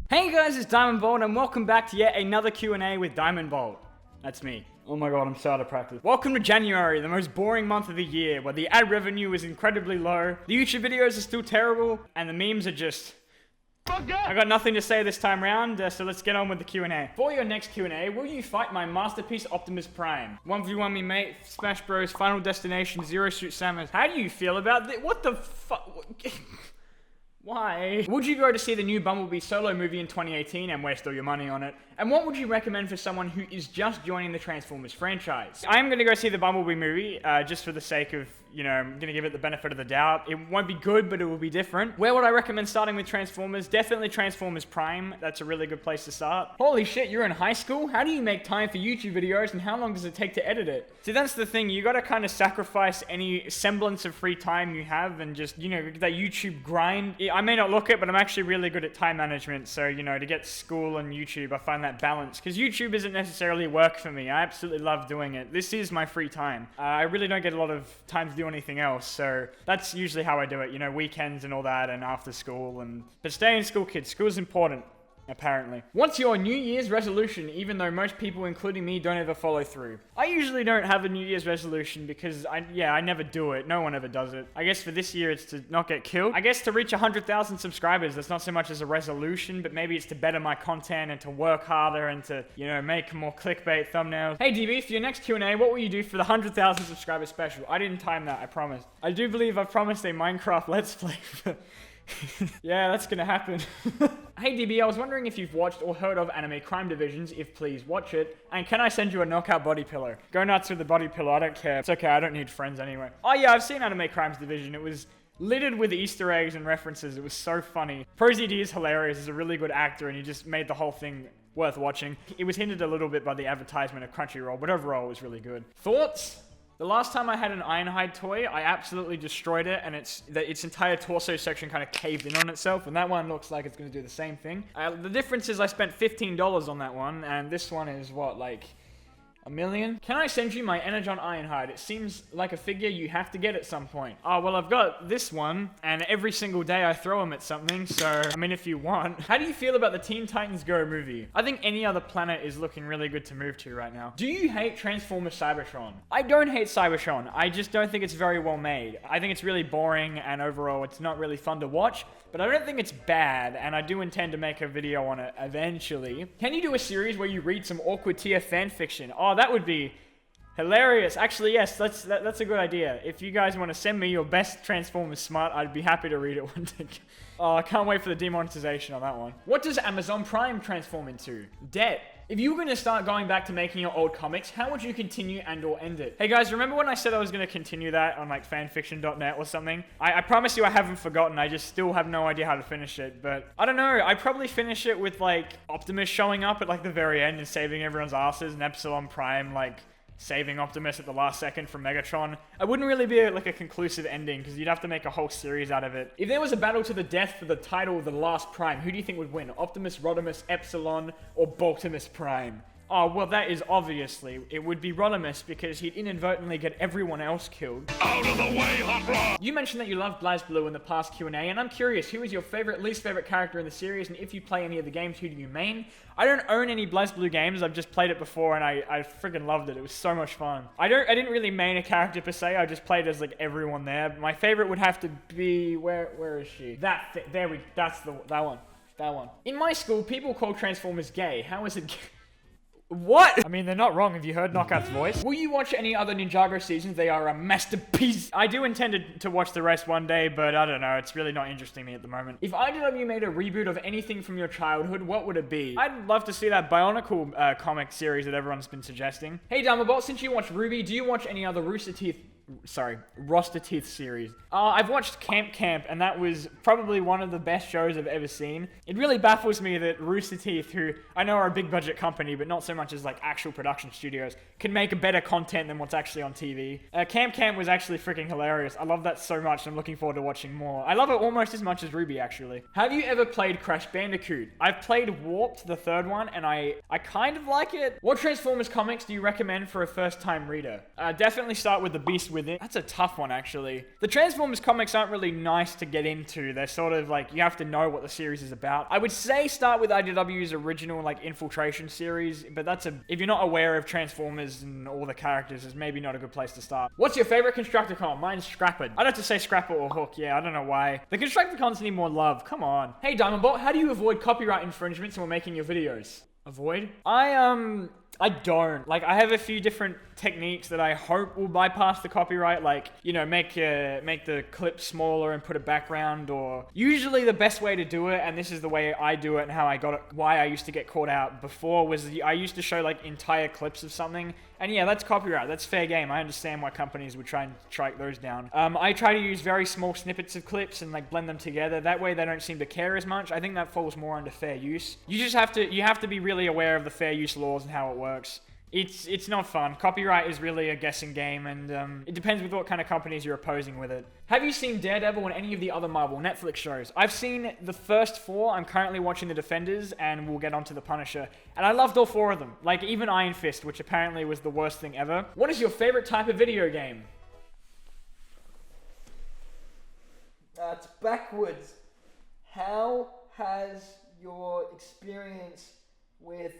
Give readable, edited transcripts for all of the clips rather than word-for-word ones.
Hey guys, it's Diamond Bolt and welcome back to yet another Q&A with Diamond Bolt. That's me. Oh my god, I'm so out of practice. Welcome to January, the most boring month of the year, where the ad revenue is incredibly low, the YouTube videos are still terrible, and the memes are just... I got nothing to say this time round, so let's get on with the Q&A. For your next Q&A, will you fight my masterpiece Optimus Prime? 1v1 me mate, Smash Bros, Final Destination, Zero Suit Samus. How do you feel about this? What the fuck? Why? Would you go to see the new Bumblebee solo movie in 2018 and waste all your money on it? And what would you recommend for someone who is just joining the Transformers franchise? I'm gonna go see the Bumblebee movie, just for the sake of, you know, I'm gonna give it the benefit of the doubt. It won't be good, but it will be different. Where would I recommend starting with Transformers? Definitely Transformers Prime. That's a really good place to start. Holy shit, you're in high school? How do you make time for YouTube videos and how long does it take to edit it? See, that's the thing. You gotta kind of sacrifice any semblance of free time you have and just, you know, that YouTube grind. I may not look it, but I'm actually really good at time management. So, you know, to get school and YouTube, I find that balance. Because YouTube isn't necessarily work for me. I absolutely love doing it. This is my free time. I really don't get a lot of time to do anything else. So that's usually how I do it. You know, weekends and all that and after school. But stay in school, kids. School's important. Apparently. What's your New Year's resolution, even though most people, including me, don't ever follow through? I usually don't have a New Year's resolution because I never do it. No one ever does it. I guess for this year, it's to not get killed. I guess to reach 100,000 subscribers, that's not so much as a resolution, but maybe it's to better my content and to work harder and to, you know, make more clickbait thumbnails. Hey DB, for your next Q&A, what will you do for the 100,000 subscriber special? I didn't time that, I promise. I do believe I promised a Minecraft Let's Play for... Yeah, that's gonna happen. Hey DB, I was wondering if you've watched or heard of Anime Crime Divisions. If please, watch it. And can I send you a knockout body pillow? Go nuts with the body pillow, I don't care. It's okay, I don't need friends anyway. Oh yeah, I've seen Anime Crimes Division. It was littered with Easter eggs and references. It was so funny. ProZD is hilarious. He's a really good actor and he just made the whole thing worth watching. It was hindered a little bit by the advertisement of Crunchyroll, but overall it was really good. Thoughts? The last time I had an Ironhide toy, I absolutely destroyed it, and its entire torso section kind of caved in on itself, and that one looks like it's going to do the same thing. The difference is I spent $15 on that one, and this one is, what, like... $1 million? Can I send you my Energon Ironhide? It seems like a figure you have to get at some point. Oh, well, I've got this one, and every single day I throw him at something, so, I mean, if you want. How do you feel about the Teen Titans Go movie? I think any other planet is looking really good to move to right now. Do you hate Transformers Cybertron? I don't hate Cybertron. I just don't think it's very well made. I think it's really boring, and overall, it's not really fun to watch, but I don't think it's bad, and I do intend to make a video on it eventually. Can you do a series where you read some awkward tier fanfiction? Oh, that would be hilarious. Actually, yes, that's a good idea. If you guys want to send me your best Transformers smart, I'd be happy to read it one day. Oh, I can't wait for the demonetization on that one. What does Amazon Prime transform into? Debt. If you were going to start going back to making your old comics, how would you continue and or end it? Hey guys, remember when I said I was going to continue that on like fanfiction.net or something? I promise you I haven't forgotten, I just still have no idea how to finish it, but I don't know, I'd probably finish it with like Optimus showing up at like the very end and saving everyone's asses and Epsilon Prime like saving Optimus at the last second from Megatron. It wouldn't really be like a conclusive ending because you'd have to make a whole series out of it. If there was a battle to the death for the title of The Last Prime, who do you think would win? Optimus, Rodimus, Epsilon, or Baltimus Prime? Oh, well, that is obviously, it would be Rodimus because he'd inadvertently get everyone else killed. Out of the way, Hot Rod! You mentioned that you loved BlazBlue in the past Q&A, and I'm curious, who is your least favorite character in the series, and if you play any of the games, who do you main? I don't own any BlazBlue games, I've just played it before, and I freaking loved it. It was so much fun. I didn't really main a character per se, I just played as like everyone there. My favorite would have to be, where is she? That one. In my school, people call Transformers gay. How is it gay? What? I mean, they're not wrong. Have you heard Knockout's voice? Will you watch any other Ninjago seasons? They are a masterpiece. I do intend to watch the rest one day, but I don't know. It's really not interesting me at the moment. If IDW made a reboot of anything from your childhood, what would it be? I'd love to see that Bionicle comic series that everyone's been suggesting. Hey, Dumbledore, since you watch Ruby, do you watch any other Rooster Teeth series? I've watched Camp, and that was probably one of the best shows I've ever seen. It really baffles me that Rooster Teeth, who I know are a big budget company, but not so much as like actual production studios, can make a better content than what's actually on TV. Camp was actually freaking hilarious. I love that so much, and I'm looking forward to watching more. I love it almost as much as Ruby, actually. Have you ever played Crash Bandicoot? I've played Warped, the third one, and I kind of like it. What Transformers comics do you recommend for a first-time reader? Definitely start with the Beast within. That's a tough one, actually. The Transformers comics aren't really nice to get into. They're sort of like, you have to know what the series is about. I would say start with IDW's original like Infiltration series, but if you're not aware of Transformers and all the characters, it's maybe not a good place to start. What's your favorite Constructicon? Mine's Scrapper. I'd have to say Scrapper or Hook. Yeah, I don't know why. The Constructicons need more love. Come on. Hey, Diamondbot, how do you avoid copyright infringements when making your videos? Avoid? I don't. Like, I have a few different techniques that I hope will bypass the copyright, like, you know, make the clip smaller and put a background, or usually the best way to do it, and this is the way I do it and how I got it, why I used to get caught out before, was I used to show like entire clips of something, and yeah, that's copyright, that's fair game. I understand why companies would try and strike those down. I try to use very small snippets of clips and like blend them together. That way they don't seem to care as much. I think that falls more under fair use. You have to be really aware of the fair use laws and how it works. It's not fun. Copyright is really a guessing game, and it depends with what kind of companies you're opposing with it. Have you seen Daredevil and any of the other Marvel Netflix shows? I've seen the first 4. I'm currently watching The Defenders, and we'll get onto The Punisher. And I loved all 4 of them. Like, even Iron Fist, which apparently was the worst thing ever. What is your favorite type of video game? It's backwards. How has your experience with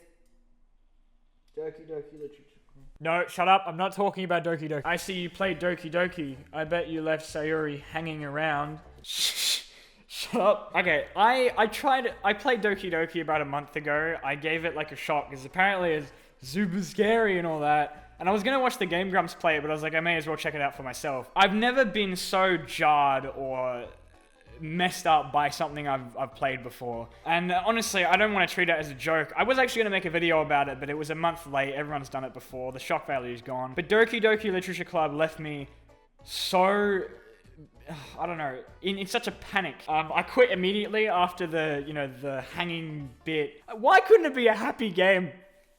Doki Doki Literature Club? No, shut up. I'm not talking about Doki Doki. I see you played Doki Doki. I bet you left Sayori hanging around. Shut up. Okay, I played Doki Doki about a month ago. I gave it like a shot because apparently it's super scary and all that. And I was going to watch the Game Grumps play it, but I was like, I may as well check it out for myself. I've never been so jarred or messed up by something I've played before. And honestly, I don't want to treat it as a joke. I was actually going to make a video about it, but it was a month late. Everyone's done it before. The shock value is gone. But Doki Doki Literature Club left me so, I don't know, in such a panic. I quit immediately after the hanging bit. Why couldn't it be a happy game?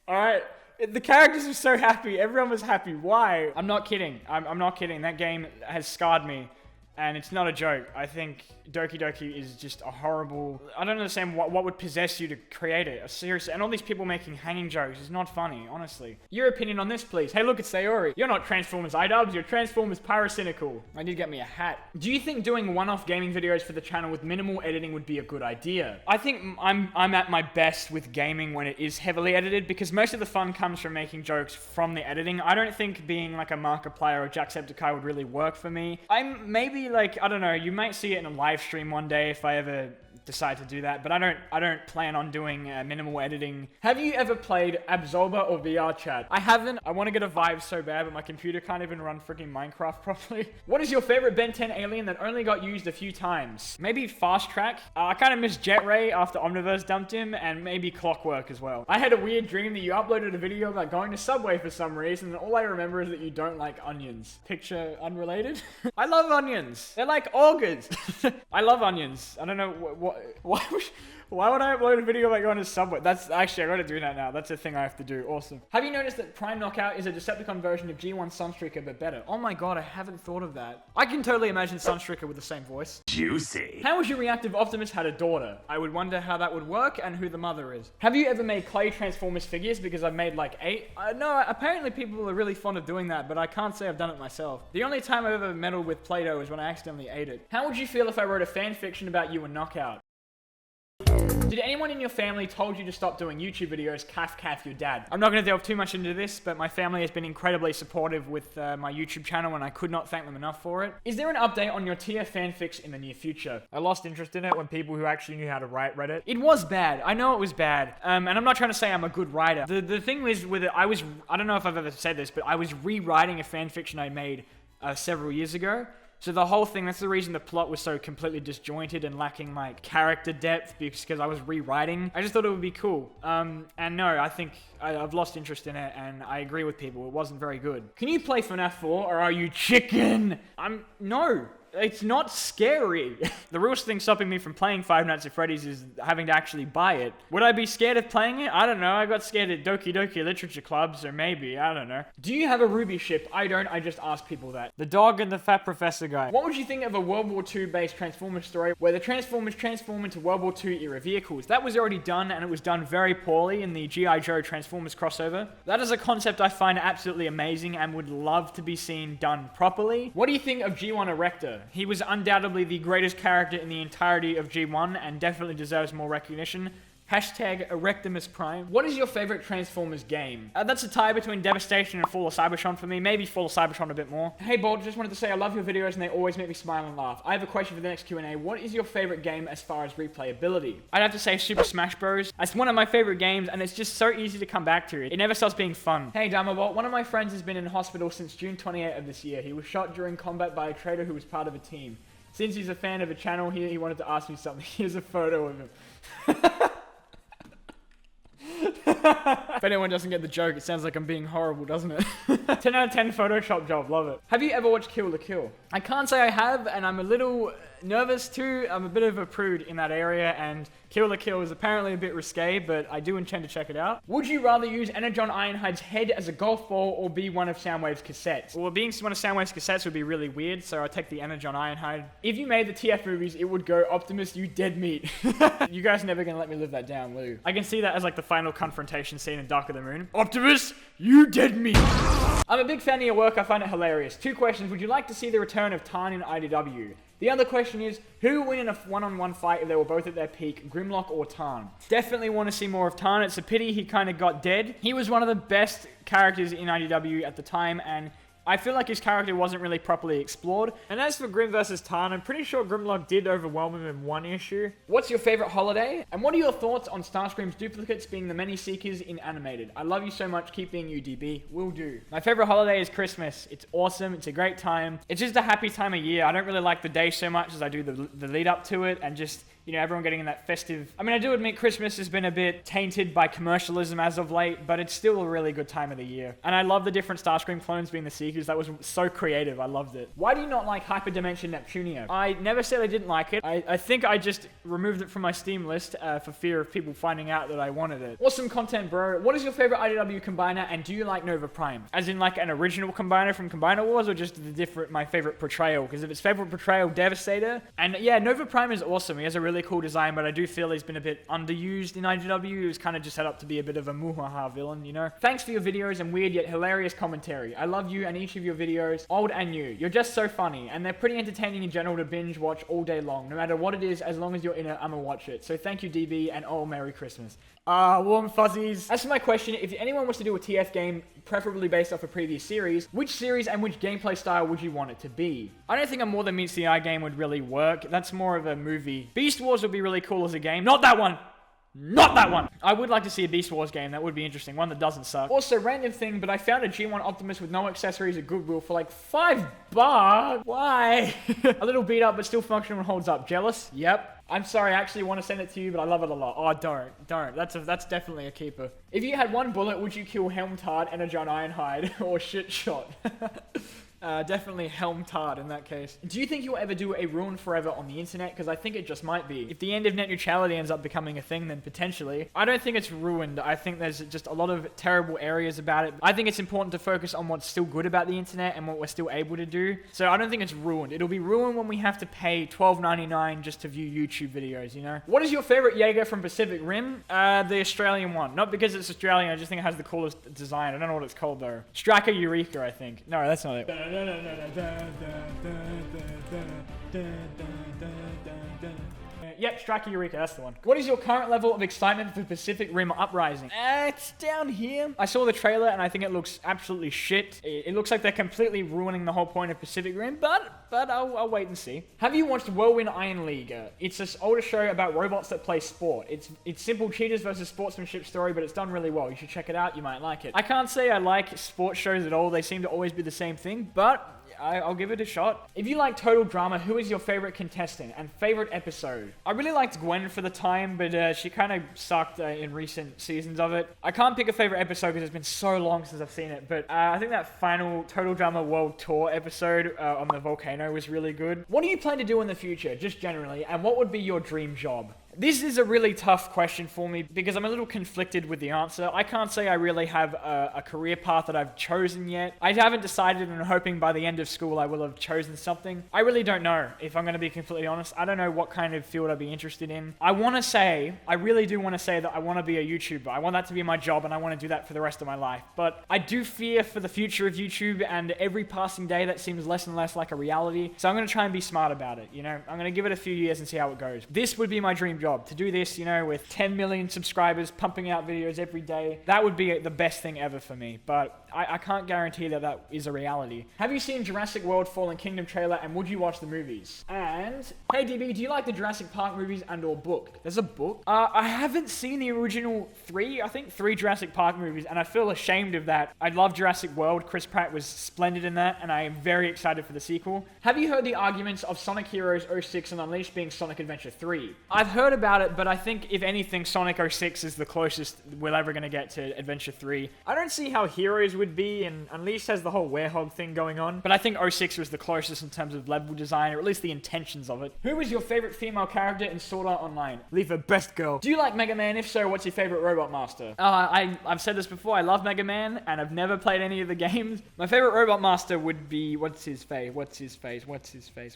All right. The characters were so happy. Everyone was happy. Why? I'm not kidding. I'm not kidding. That game has scarred me. And it's not a joke. I think Doki Doki is just a horrible... I don't understand what would possess you to create it. Seriously. And all these people making hanging jokes is not funny, honestly. Your opinion on this, please. Hey, look, it's Sayori. You're not Transformers iDubbbz, you're Transformers Pyrocynical. I need to get me a hat. Do you think doing one-off gaming videos for the channel with minimal editing would be a good idea? I think I'm at my best with gaming when it is heavily edited, because most of the fun comes from making jokes from the editing. I don't think being like a Markiplier or Jacksepticeye would really work for me. I'm maybe like, I don't know, you might see it in a live stream one day if I ever decide to do that, but I don't plan on doing minimal editing. Have you ever played Absolver or VR Chat? I haven't. I want to get a Vive so bad, but my computer can't even run freaking Minecraft properly. What is your favorite Ben 10 alien that only got used a few times? Maybe Fast Track. I kind of miss Jet Ray after Omniverse dumped him, and maybe Clockwork as well. I had a weird dream that you uploaded a video about going to Subway for some reason, and all I remember is that you don't like onions. Picture unrelated? I love onions. They're like augurs. I love onions. I don't know why would I upload a video about going to Subway? That's actually, I gotta do that now. That's a thing I have to do. Awesome. Have you noticed that Prime Knockout is a Decepticon version of G1 Sunstreaker, but better? Oh my god, I haven't thought of that. I can totally imagine Sunstreaker with the same voice. Juicy. How would you react if Optimus had a daughter? I would wonder how that would work and who the mother is. Have you ever made clay Transformers figures? Because I've made like 8. No, apparently people are really fond of doing that, but I can't say I've done it myself. The only time I've ever meddled with Play-Doh is when I accidentally ate it. How would you feel if I wrote a fan fiction about you and Knockout? Did anyone in your family told you to stop doing YouTube videos? Calf, your dad. I'm not going to delve too much into this, but my family has been incredibly supportive with my YouTube channel, and I could not thank them enough for it. Is there an update on your tier fanfics in the near future? I lost interest in it when people who actually knew how to write read it. It was bad. I know it was bad. And I'm not trying to say I'm a good writer. The thing was with it, I don't know if I've ever said this, but I was rewriting a fanfiction I made several years ago. So the whole thing, that's the reason the plot was so completely disjointed and lacking like character depth, because I was rewriting. I just thought it would be cool. And no, I think I've lost interest in it, and I agree with people. It wasn't very good. Can you play FNAF 4 or are you chicken? No. It's not scary. The real thing stopping me from playing Five Nights at Freddy's is having to actually buy it. Would I be scared of playing it? I don't know. I got scared at Doki Doki Literature Club, so maybe. I don't know. Do you have a Ruby ship? I don't. I just ask people that. The dog and the fat professor guy. What would you think of a World War II based Transformers story where the Transformers transform into World War II era vehicles? That was already done, and it was done very poorly in the G.I. Joe Transformers crossover. That is a concept I find absolutely amazing and would love to be seen done properly. What do you think of G1 Erector? He was undoubtedly the greatest character in the entirety of G1 and definitely deserves more recognition. Hashtag Erectimus Prime. What is your favorite Transformers game? That's a tie between Devastation and Fall of Cybertron for me. Maybe Fall of Cybertron a bit more. Hey Bolt, just wanted to say I love your videos and they always make me smile and laugh. I have a question for the next Q&A. What is your favorite game as far as replayability? I'd have to say Super Smash Bros. That's one of my favorite games and it's just so easy to come back to. It never stops being fun. Hey Bolt, one of my friends has been in hospital since June 28th of this year. He was shot during combat by a traitor who was part of a team. Since he's a fan of a channel here, he wanted to ask me something. Here's a photo of him. If anyone doesn't get the joke, it sounds like I'm being horrible, doesn't it? 10 out of 10 Photoshop job, love it. Have you ever watched Kill la Kill? I can't say I have, and I'm a little nervous too. I'm a bit of a prude in that area, and Kill la Kill is apparently a bit risque, but I do intend to check it out. Would you rather use Energon Ironhide's head as a golf ball or be one of Soundwave's cassettes? Well, being one of Soundwave's cassettes would be really weird, so I'll take the Energon Ironhide. If you made the TF movies, it would go, Optimus, you dead meat. You guys are never gonna let me live that down, will you? I can see that as like the final confrontation scene in Dark of the Moon. Optimus, you dead meat. I'm a big fan of your work, I find it hilarious. 2 questions, would you like to see the return of Tarn in IDW? The other question is, who would win in a one-on-one fight if they were both at their peak, Grimlock or Tarn? Definitely want to see more of Tarn. It's a pity he kind of got dead. He was one of the best characters in IDW at the time, and I feel like his character wasn't really properly explored. And as for Grim versus Tarn, I'm pretty sure Grimlock did overwhelm him in one issue. What's your favorite holiday? And what are your thoughts on Starscream's duplicates being the many Seekers in animated? I love you so much. Keep being you, DB. Will do. My favorite holiday is Christmas. It's awesome. It's a great time. It's just a happy time of year. I don't really like the day so much as I do the lead up to it and just, you know, everyone getting in that festive... I mean, I do admit Christmas has been a bit tainted by commercialism as of late, but it's still a really good time of the year. And I love the different Starscream clones being the Seekers. That was so creative. I loved it. Why do you not like Hyperdimension Neptunia? I never said I didn't like it. I think I just removed it from my Steam list for fear of people finding out that I wanted it. Awesome content, bro. What is your favorite IDW combiner, and do you like Nova Prime? As in like an original combiner from Combiner Wars, or just my favorite portrayal? Because if it's favorite portrayal, Devastator. And yeah, Nova Prime is awesome. He has a really cool design, but I do feel he's been a bit underused in IDW. He was kind of just set up to be a bit of a muhaha villain, you know? Thanks for your videos and weird yet hilarious commentary. I love you and each of your videos, old and new. You're just so funny, and they're pretty entertaining in general to binge watch all day long. No matter what it is, as long as you're in it, I'ma watch it. So thank you, DB, and oh, Merry Christmas. Warm fuzzies. As for my question, if anyone was to do a TF game, preferably based off a previous series, which series and which gameplay style would you want it to be? I don't think a More Than Meets the Eye game would really work. That's more of a movie. Beast Wars would be really cool as a game. Not that one! Not that one! I would like to see a Beast Wars game. That would be interesting. One that doesn't suck. Also, random thing, but I found a G1 Optimus with no accessories at Goodwill for like $5. Why? A little beat up, but still functional and holds up. Jealous? Yep. I'm sorry, I actually want to send it to you, but I love it a lot. Oh, don't. That's definitely a keeper. If you had one bullet, would you kill Helmtard, Energon Ironhide, or Shit Shot? Definitely Helmtard in that case. Do you think you'll ever do a Ruin Forever on the internet? Because I think it just might be. If the end of net neutrality ends up becoming a thing, then potentially. I don't think it's ruined. I think there's just a lot of terrible areas about it. I think it's important to focus on what's still good about the internet and what we're still able to do. So I don't think it's ruined. It'll be ruined when we have to pay $12.99 just to view YouTube videos, you know? What is your favorite Jaeger from Pacific Rim? The Australian one. Not because it's Australian, I just think it has the coolest design. I don't know what it's called though. Striker Eureka, I think. No, that's not it. Yep, Striker Eureka, that's the one. What is your current level of excitement for Pacific Rim Uprising? It's down here. I saw the trailer and I think it looks absolutely shit. It looks like they're completely ruining the whole point of Pacific Rim, but I'll wait and see. Have you watched Whirlwind Iron League? It's this older show about robots that play sport. It's simple cheaters versus sportsmanship story, but it's done really well. You should check it out. You might like it. I can't say I like sports shows at all. They seem to always be the same thing, but I'll give it a shot. If you like total drama, who is your favorite contestant and favorite episode? I really liked Gwen for the time, but she kind of sucked in recent seasons of it. I can't pick a favorite episode because it's been so long since I've seen it, but I think that final Total Drama World Tour episode on the volcano was really good. What do you plan to do in the future, just generally, and what would be your dream job? This is a really tough question for me because I'm a little conflicted with the answer. I can't say I really have a career path that I've chosen yet. I haven't decided, and I'm hoping by the end of school I will have chosen something. I really don't know, if I'm going to be completely honest. I don't know what kind of field I'd be interested in. I really do want to say that I want to be a YouTuber. I want that to be my job, and I want to do that for the rest of my life. But I do fear for the future of YouTube, and every passing day that seems less and less like a reality. So I'm going to try and be smart about it, you know? I'm going to give it a few years and see how it goes. This would be my dream job. To do this, you know, with 10 million subscribers, pumping out videos every day, that would be the best thing ever for me. But I can't guarantee that that is a reality. Have you seen Jurassic World Fallen Kingdom trailer, and would you watch the movies? And, hey DB, do you like the Jurassic Park movies and or book? There's a book? I haven't seen the original three Jurassic Park movies, and I feel ashamed of that. I love Jurassic World. Chris Pratt was splendid in that, and I am very excited for the sequel. Have you heard the arguments of Sonic Heroes 06 and Unleashed being Sonic Adventure 3? I've heard about it, but I think, if anything, Sonic 06 is the closest we're ever going to get to Adventure 3. I don't see how Heroes would be, and Unleashed has the whole werehog thing going on, but I think 06 was the closest in terms of level design, or at least the intentions of it. Who was your favorite female character in Sword Art Online? Leave a best girl. Do you like Mega Man? If so, what's your favorite Robot Master? I've said this before, I love Mega Man, and I've never played any of the games. My favorite Robot Master would be, what's his face?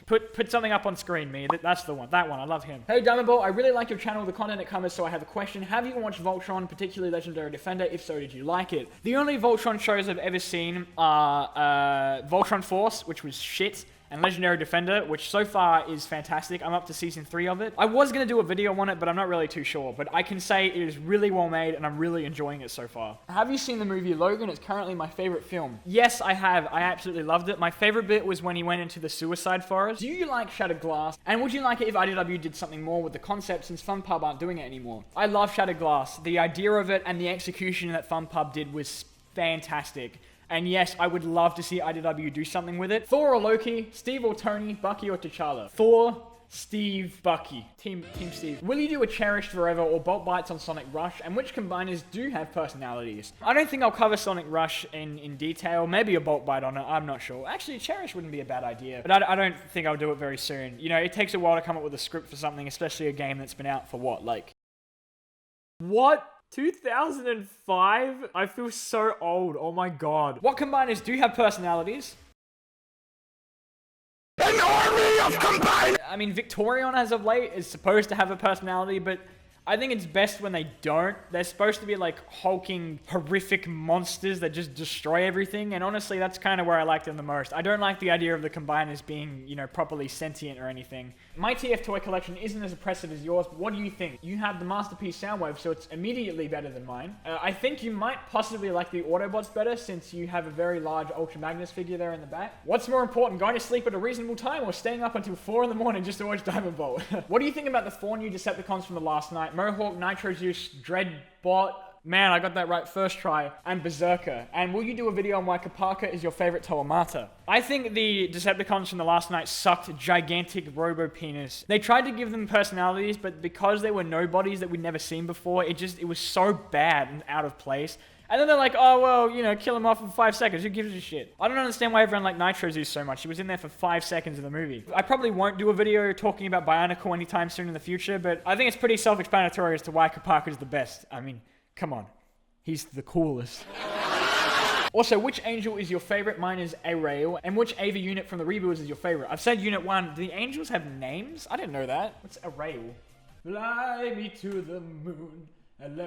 Put something up on screen, me. That's the one. That one. I love him. Hey, Diamondball, I really like your channel, the content it covers, so I have a question. Have you watched Voltron, particularly Legendary Defender? If so, did you like it? The only Voltron shows I've ever seen are Voltron Force, which was shit, and Legendary Defender, which so far is fantastic. I'm up to season 3 of it. I was going to do a video on it, but I'm not really too sure. But I can say it is really well made, and I'm really enjoying it so far. Have you seen the movie Logan? It's currently my favorite film. Yes, I have. I absolutely loved it. My favorite bit was when he went into the suicide forest. Do you like Shattered Glass? And would you like it if IDW did something more with the concept, since FunPub aren't doing it anymore? I love Shattered Glass. The idea of it and the execution that FunPub did was fantastic. And yes, I would love to see IDW do something with it. Thor or Loki, Steve or Tony, Bucky or T'Challa? Thor, Steve, Bucky. Team Steve. Will you do a Cherished Forever or Bolt Bites on Sonic Rush? And which combiners do have personalities? I don't think I'll cover Sonic Rush in detail. Maybe a Bolt Bite on it, I'm not sure. Actually, Cherish wouldn't be a bad idea. But I don't think I'll do it very soon. You know, it takes a while to come up with a script for something, especially a game that's been out for what, like... What? 2005? I feel so old. Oh my god. What combiners do have personalities? An army of combiners! I mean, Victorion as of late is supposed to have a personality, but I think it's best when they don't. They're supposed to be like hulking, horrific monsters that just destroy everything, and honestly, that's kind of where I like them the most. I don't like the idea of the combiners being, you know, properly sentient or anything. My TF toy collection isn't as impressive as yours, but what do you think? You have the Masterpiece Soundwave, so it's immediately better than mine. I think you might possibly like the Autobots better, since you have a very large Ultra Magnus figure there in the back. What's more important, going to sleep at a reasonable time or staying up until 4 in the morning just to watch Diamond Bolt? What do you think about the 4 new Decepticons from the last night? Mohawk, Nitro Zeus, Dreadbot, man, I got that right first try, and Berserker. And will you do a video on why Kapaka is your favorite Toamata? I think the Decepticons from the last night sucked gigantic robo-penis. They tried to give them personalities, but because they were nobodies that we'd never seen before, it was so bad and out of place. And then they're like, oh, well, you know, kill him off in 5 seconds. Who gives a shit? I don't understand why everyone liked Nitro Zeus so much. He was in there for 5 seconds of the movie. I probably won't do a video talking about Bionicle anytime soon in the future, but I think it's pretty self-explanatory as to why Kapaka's the best. I mean, come on. He's the coolest. Also, which Angel is your favorite? Mine is Arail. And which Ava unit from the reboots is your favorite? I've said Unit 1. Do the Angels have names? I didn't know that. What's Arail? Fly me to the moon.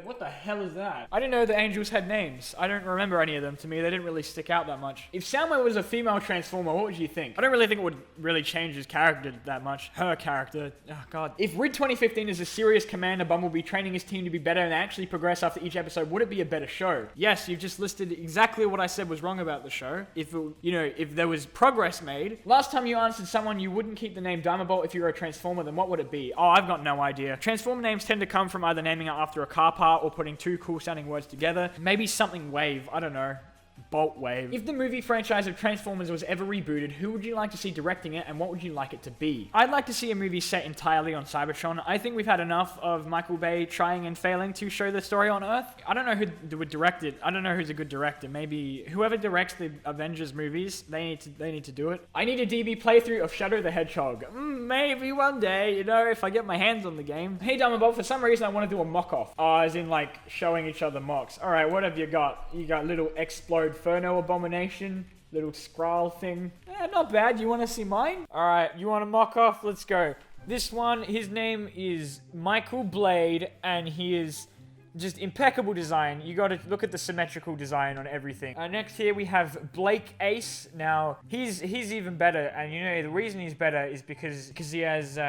What the hell is that? I didn't know the Angels had names. I don't remember any of them. To me, they didn't really stick out that much. If Soundwave was a female Transformer, what would you think? I don't really think it would really change his character that much. Her character. Oh, God. If Rid 2015 is a serious Commander Bumblebee training his team to be better and actually progress after each episode, would it be a better show? Yes, you've just listed exactly what I said was wrong about the show. If there was progress made. Last time you answered someone you wouldn't keep the name Diamond Bolt if you were a Transformer, then what would it be? Oh, I've got no idea. Transformer names tend to come from either naming it after a car part or putting 2 cool sounding words together. Maybe something Wave, I don't know. Bolt Wave. If the movie franchise of Transformers was ever rebooted, who would you like to see directing it, and what would you like it to be? I'd like to see a movie set entirely on Cybertron. I think we've had enough of Michael Bay trying and failing to show the story on Earth. I don't know who would direct it. I don't know who's a good director. Maybe whoever directs the Avengers movies, they need to do it. I need a DB playthrough of Shadow the Hedgehog. Maybe one day, you know, if I get my hands on the game. Hey, Dumb and Bob, for some reason I want to do a mock-off. As in, like, showing each other mocks. Alright, what have you got? You got little Explode Inferno Abomination, little Skrull thing. Not bad. You want to see mine? Alright, you want to mock off? Let's go. This one, his name is Michael Blade, and he is just impeccable design. You got to look at the symmetrical design on everything. Next here we have Blake Ace. Now, he's even better, and you know, the reason he's better is because he has,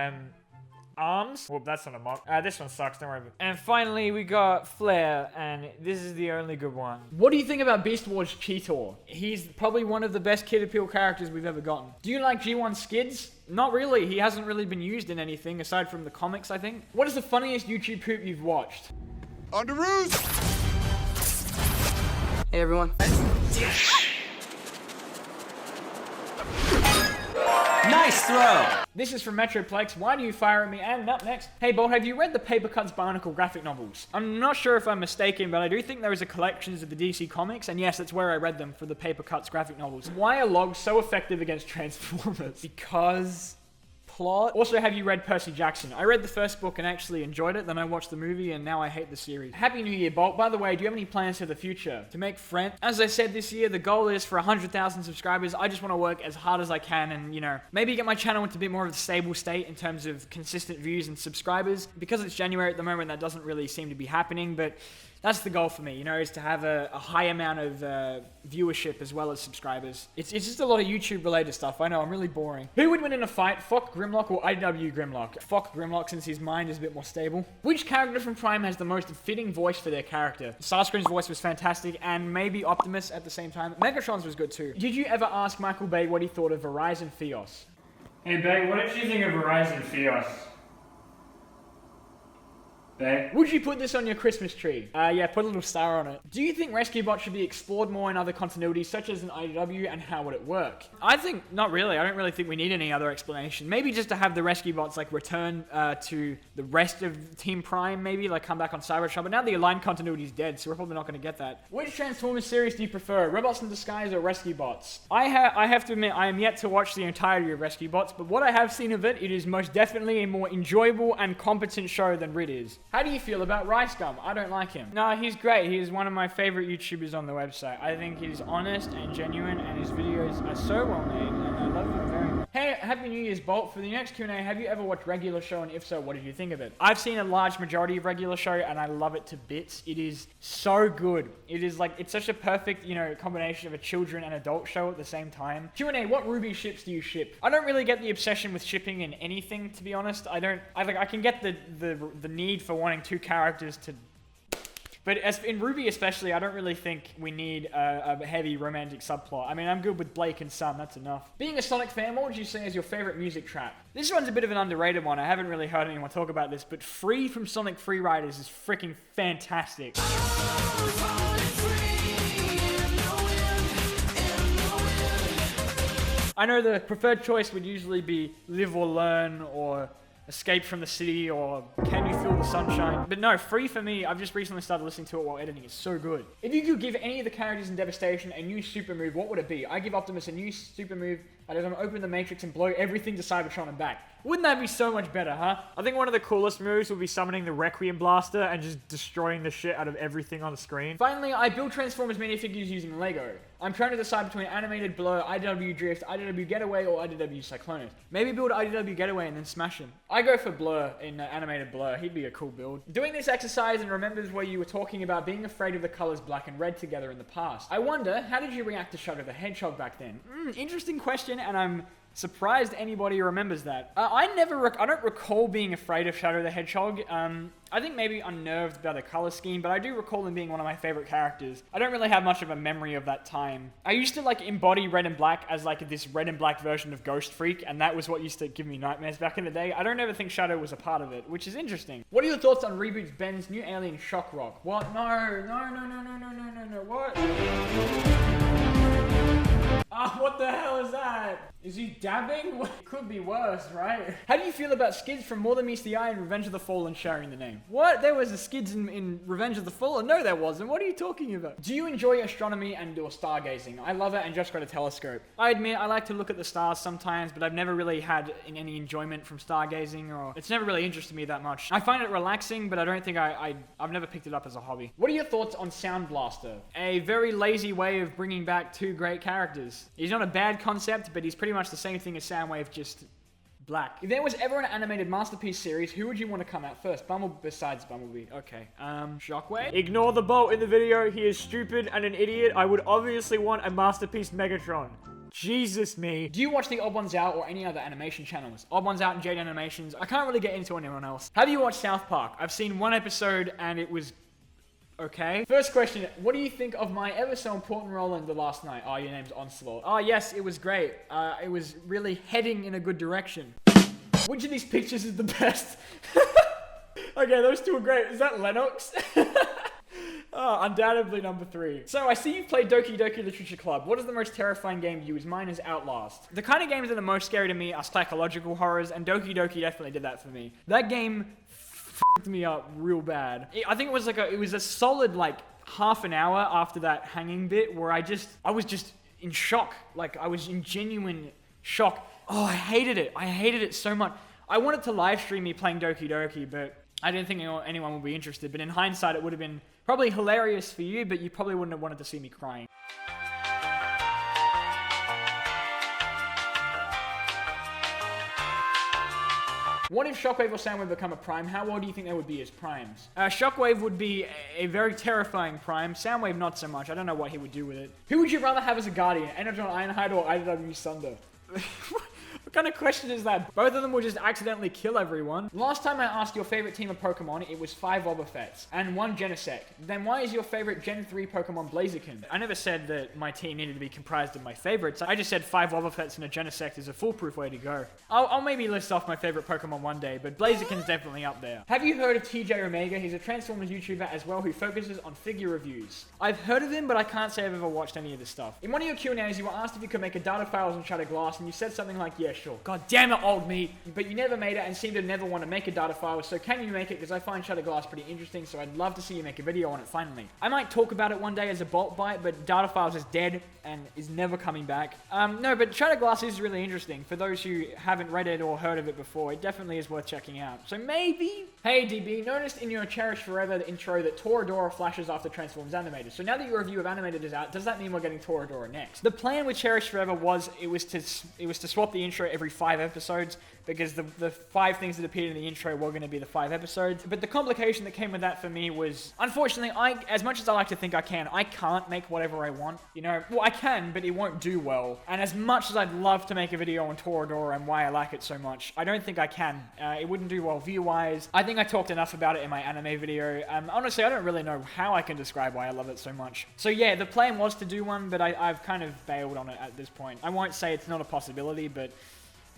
arms. Well, that's not a mock. This one sucks, don't worry about it. And finally, we got Flair, and this is the only good one. What do you think about Beast Wars Cheetor? He's probably one of the best Kid Appeal characters we've ever gotten. Do you like G1 Skids? Not really. He hasn't really been used in anything, aside from the comics, I think. What is the funniest YouTube poop you've watched? Underoos! Hey everyone. Nice throw! This is from Metroplex. Why do you fire at me? And up next. Hey, Bolt, have you read the Paper Cuts Barnacle graphic novels? I'm not sure if I'm mistaken, but I do think there is a collection of the DC comics, and yes, that's where I read them, for the Paper Cuts graphic novels. Why are logs so effective against Transformers? Because plot. Also, have you read Percy Jackson? I read the first book and actually enjoyed it, then I watched the movie and now I hate the series. Happy New Year, Bolt. By the way, do you have any plans for the future? To make friends? As I said this year, the goal is for 100,000 subscribers. I just want to work as hard as I can and, you know, maybe get my channel into a bit more of a stable state in terms of consistent views and subscribers. Because it's January at the moment, that doesn't really seem to be happening, but that's the goal for me, you know, is to have a high amount of viewership as well as subscribers. It's just a lot of YouTube-related stuff. I know, I'm really boring. Who would win in a fight, Fock Grimlock or IW Grimlock? Fock Grimlock, since his mind is a bit more stable. Which character from Prime has the most fitting voice for their character? Starscream's voice was fantastic, and maybe Optimus at the same time. Megatron's was good too. Did you ever ask Michael Bay what he thought of Verizon Fios? Hey Bay, what did you think of Verizon Fios? Bay? Would you put this on your Christmas tree? Yeah, put a little star on it. Do you think Rescue Bot should be explored more in other continuities, such as in IDW, and how would it work? I think, not really. I don't really think we need any other explanation. Maybe just to have the Rescue Bots, like, return to the rest of Team Prime, maybe, like, come back on Cybertron. But now the Aligned continuity is dead, so we're probably not going to get that. Which Transformers series do you prefer, Robots in Disguise or Rescue Bots? I have to admit, I am yet to watch the entirety of Rescue Bots, but what I have seen of it, it is most definitely a more enjoyable and competent show than Rid is. How do you feel about Rice Gum? I don't like him. No, he's great. He is one of my favorite YouTubers on the website. I think he's honest and genuine, and his videos are so well made, and I love him very much. Hey, Happy New Year's, Bolt. For the next Q&A, have you ever watched Regular Show, and if so, what did you think of it? I've seen a large majority of Regular Show, and I love it to bits. It is so good. It is like, it's such a perfect, you know, combination of a children and adult show at the same time. Q&A, what Ruby ships do you ship? I don't really get the obsession with shipping in anything, to be honest. I can get the need for wanting two characters to... But as in Ruby especially, I don't really think we need a heavy romantic subplot. I mean, I'm good with Blake and Sun, that's enough. Being a Sonic fan, what would you say is your favorite music track? This one's a bit of an underrated one. I haven't really heard anyone talk about this, but Free from Sonic Free Riders is freaking fantastic. I know the preferred choice would usually be Live or Learn or Escape from the City or Can You Feel the Sunshine? But no, Free for me, I've just recently started listening to it while editing. It's so good. If you could give any of the characters in Devastation a new super move, what would it be? I give Optimus a new super move. I'd have him open the Matrix and blow everything to Cybertron and back. Wouldn't that be so much better, huh? I think one of the coolest moves would be summoning the Requiem Blaster and just destroying the shit out of everything on the screen. Finally, I build Transformers minifigures using Lego. I'm trying to decide between Animated Blur, IDW Drift, IDW Getaway, or IDW Cyclonus. Maybe build IDW Getaway and then smash him. I go for Blur in Animated Blur. He'd be a cool build. Doing this exercise and remembers where you were talking about being afraid of the colors black and red together in the past. I wonder, how did you react to Shadow the Hedgehog back then? Interesting question, and I'm surprised anybody remembers that. I don't recall being afraid of Shadow the Hedgehog. I think maybe unnerved by the color scheme, but I do recall him being one of my favorite characters. I don't really have much of a memory of that time. I used to like embody Red and Black as like this Red and Black version of Ghost Freak, and that was what used to give me nightmares back in the day. I don't ever think Shadow was a part of it, which is interesting. What are your thoughts on Reboot's Ben's new alien Shock Rock? What? No, what? Ah, what the hell is that? Is he dabbing? It could be worse, right? How do you feel about Skids from More Than Meets the Eye and Revenge of the Fallen sharing the name? What? There was a Skids in Revenge of the Fallen? No, there wasn't. What are you talking about? Do you enjoy astronomy and or stargazing? I love it and just got a telescope. I admit I like to look at the stars sometimes, but I've never really had any enjoyment from stargazing, or it's never really interested me that much. I find it relaxing, but I don't think I've never picked it up as a hobby. What are your thoughts on Sound Blaster? A very lazy way of bringing back two great characters. He's not a bad concept, but he's pretty much the same thing as Soundwave, just black. If there was ever an animated masterpiece series, who would you want to come out first? Besides Bumblebee. Okay. Shockwave? Ignore the bolt in the video. He is stupid and an idiot. I would obviously want a masterpiece Megatron. Jesus me. Do you watch the Odd Ones Out or any other animation channels? Odd Ones Out and Jade Animations. I can't really get into anyone else. Have you watched South Park? I've seen one episode and it was okay. First question, what do you think of my ever so important role in The Last Night? Oh, your name's Onslaught. Oh, yes, it was great. It was really heading in a good direction. Which of these pictures is the best? Okay, those two are great. Is that Lennox? Oh, undoubtedly number 3. So, I see you've played Doki Doki Literature Club. What is the most terrifying game to use? Mine is Outlast. The kind of games that are most scary to me are psychological horrors, and Doki Doki definitely did that for me. That game f***ed me up real bad. I think it was a solid, like, half an hour after that hanging bit where I was just in shock. Like, I was in genuine shock. Oh, I hated it. I hated it so much. I wanted to live stream me playing Doki Doki, but I didn't think anyone would be interested. But in hindsight, it would have been probably hilarious for you, but you probably wouldn't have wanted to see me crying. What if Shockwave or Soundwave become a prime? How old do you think they would be as primes? Shockwave would be a very terrifying prime. Soundwave not so much. I don't know what he would do with it. Who would you rather have as a guardian? Energon Ironhide or Doki Sunder? What kind of question is that? Both of them will just accidentally kill everyone. Last time I asked your favorite team of Pokemon, it was 5 Wobbuffets and 1 Genesect. Then why is your favorite Gen 3 Pokemon Blaziken? I never said that my team needed to be comprised of my favorites. I just said 5 Wobbuffets and a Genesect is a foolproof way to go. I'll maybe list off my favorite Pokemon one day, but Blaziken's definitely up there. Have you heard of TJ Omega? He's a Transformers YouTuber as well who focuses on figure reviews. I've heard of him, but I can't say I've ever watched any of this stuff. In one of your Q&As, you were asked if you could make a data files on Shattered Glass, and you said something like, yeah, sure. God damn it, old me. But you never made it and seem to never want to make a data file, so can you make it? Because I find Shattered Glass pretty interesting, so I'd love to see you make a video on it finally. I might talk about it one day as a Bolt Bite, but data files is dead and is never coming back. No, but Shattered Glass is really interesting. For those who haven't read it or heard of it before, it definitely is worth checking out. So maybe... Hey DB, noticed in your Cherish Forever intro that Toradora flashes after Transforms Animated. So now that your review of Animated is out, does that mean we're getting Toradora next? The plan with Cherish Forever was it was to swap the intro every 5 episodes, because the 5 things that appeared in the intro were going to be the 5 episodes. But the complication that came with that for me was, unfortunately, as much as I like to think I can't make whatever I want. You know, well, I can, but it won't do well. And as much as I'd love to make a video on Toradora and why I like it so much, I don't think I can. It wouldn't do well view-wise. I think I talked enough about it in my anime video. Honestly, I don't really know how I can describe why I love it so much. So yeah, the plan was to do one, but I've kind of bailed on it at this point. I won't say it's not a possibility, but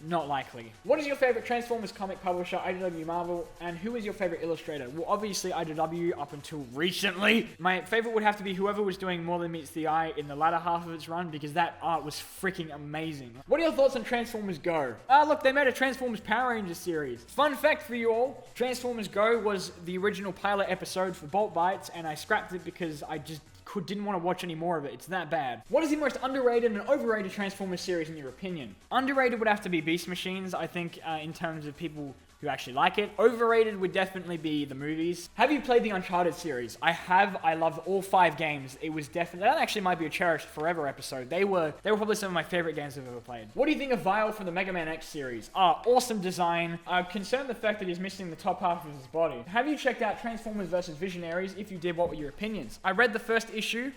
not likely. What is your favorite Transformers comic publisher, IDW Marvel, and who is your favorite illustrator? Well, obviously IDW up until recently. My favorite would have to be whoever was doing More Than Meets the Eye in the latter half of its run, because that art was freaking amazing. What are your thoughts on Transformers Go? Look, they made a Transformers Power Rangers series. Fun fact for you all, Transformers Go was the original pilot episode for Bolt Bites, and I scrapped it because I just didn't want to watch any more of it. It's that bad. What is the most underrated and overrated Transformers series in your opinion? Underrated would have to be Beast Machines, I think, in terms of people who actually like it. Overrated would definitely be the movies. Have you played the Uncharted series? I have. I loved all 5 games. It was definitely... That actually might be a Cherished Forever episode. They were probably some of my favorite games I've ever played. What do you think of Vile from the Mega Man X series? Awesome design. I'm concerned the fact that he's missing the top half of his body. Have you checked out Transformers vs. Visionaries? If you did, what were your opinions? I read the first issue.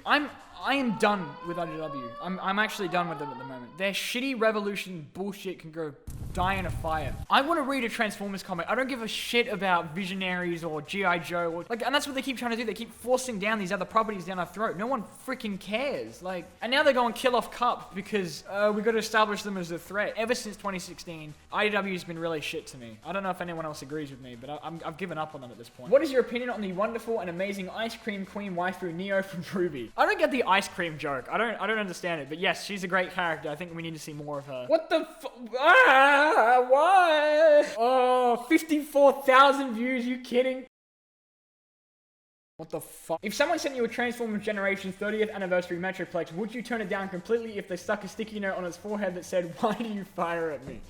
I am done with IDW. I'm actually done with them at the moment. Their shitty Revolution bullshit can go die in a fire. I want to read a Transformers Transformers comic. I don't give a shit about Visionaries or G.I. Joe. Or, like, and that's what they keep trying to do. They keep forcing down these other properties down our throat. No one freaking cares. Like, and now they're going kill off Cup because we've got to establish them as a threat. Ever since 2016, IDW's been really shit to me. I don't know if anyone else agrees with me, but I've given up on them at this point. What is your opinion on the wonderful and amazing ice cream queen waifu Neo from Ruby? I don't get the ice cream joke. I don't understand it. But yes, she's a great character. I think we need to see more of her. What the why? Oh, 54,000 views. You kidding? What the fuck? If someone sent you a Transformers Generations 30th anniversary Metroplex, would you turn it down completely if they stuck a sticky note on its forehead that said, "Why do you fire at me?"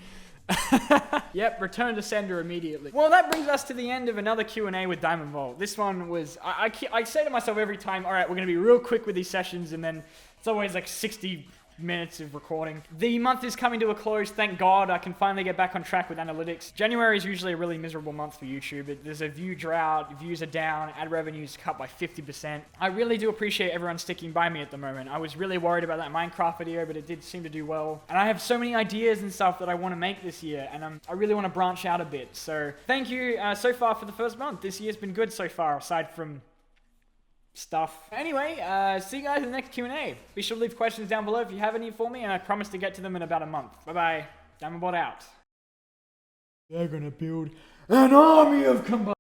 Yep, return to sender immediately. Well, that brings us to the end of another Q&A with Diamond Vault. This one was, I say to myself every time, all right, we're going to be real quick with these sessions, and then it's always like 60 minutes of recording. The month is coming to a close, thank God. I can finally get back on track with analytics. January is usually a really miserable month for YouTube. There's a view drought, views are down, ad revenues cut by 50%. I really do appreciate everyone sticking by me at the moment. I was really worried about that Minecraft video, but it did seem to do well. And I have so many ideas and stuff that I want to make this year, and I really want to branch out a bit. So thank you so far for the first month. This year's been good so far, aside from stuff. Anyway, see you guys in the next Q&A. Be sure to leave questions down below if you have any for me, and I promise to get to them in about a month. Bye-bye. Diamondbot out. They're gonna build an army of combined.